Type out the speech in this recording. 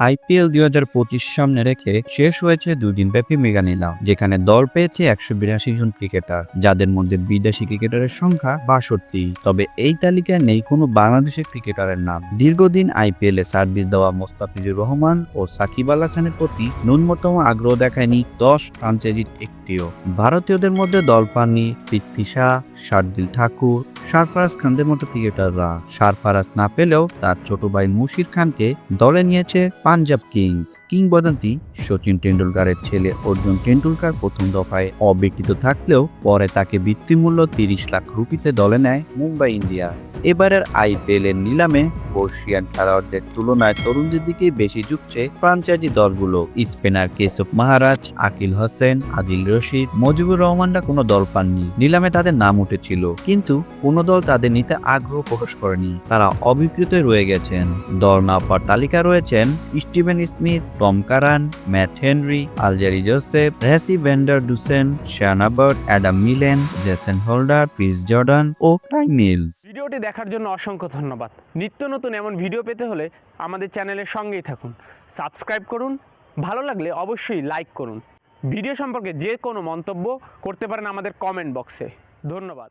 IPL ২০২৫ সামনে রেখে শেষ হয়েছে দুদিনব্যাপী মেগা নিলাম, যেখানে দল পেয়েছে ১৮২ জন ক্রিকেটার, যাদের মধ্যে বিদেশি ক্রিকেটারের সংখ্যা ৬২। তবে এই তালিকায় নেই কোনো বাংলাদেশের ক্রিকেটারের নাম। দীর্ঘদিন আইপিএলে সার্ভিস দেওয়া মোস্তাফিজুর রহমান ও সাকিব আল হাসানের প্রতি ন্যূনতম আগ্রহ দেখায়নি ১০ ফ্রাঞ্চাইজির একটিও। ভারতীয়দের মধ্যে দল পাননি পৃথ্বী শাহ, শার্দুল ঠাকুর, সরফরাজ খানদের মতো ক্রিকেটাররা। সরফরাজ না পেলেও তার ছোট ভাই মুশির খানকে দলে নিয়েছে পাঞ্জাব কিংস। কিংবদন্তি সচিন টেন্ডুলকারের ছেলে অর্জুন টেন্ডুলকার প্রথম দফায় অবিকৃত থাকলেও পরে তাকে বৃত্তিমূল্য ৩০ লাখ রুপিতে দলে নেয় মুম্বাই ইন্ডিয়ান্স। এবারের আইপিএল এর নিলামে বর্ষিয়ান খেলোয়াড়দের তুলনায় তরুণদের দিকেই বেশি ঝুঁকছে ফ্রাঞ্চাইজি দলগুলো। স্পিনার কেশব মাহারাজ, আকিল হোসেন, আদিল রশিদ, মুজিবুর রহমানরা কোনো দল পাননি। নিলামে তাদের নাম উঠেছিল, কিন্তু কোনো দল তাদের নিতে আগ্রহ প্রকাশ করেনি। তারা অবিকৃতই রয়ে গেছেন। দল না পাওয়ার তালিকা রয়েছেন Steven Smith, Tom Curran, Matt Henry, Alzarri Joseph, Rassie van der Dussen, Sean Abbott, Adam Milne, Jason Holder, Chris Jordan ও টাইম মিলস। ভিডিওটি দেখার জন্য অসংখ্য ধন্যবাদ। নিত্য নতুন এমন ভিডিও পেতে হলে আমাদের চ্যানেলের সঙ্গেই থাকুন, সাবস্ক্রাইব করুন, ভালো লাগলে অবশ্যই লাইক করুন। ভিডিও সম্পর্কে যে কোনো মন্তব্য করতে পারেন আমাদের কমেন্ট বক্সে। ধন্যবাদ।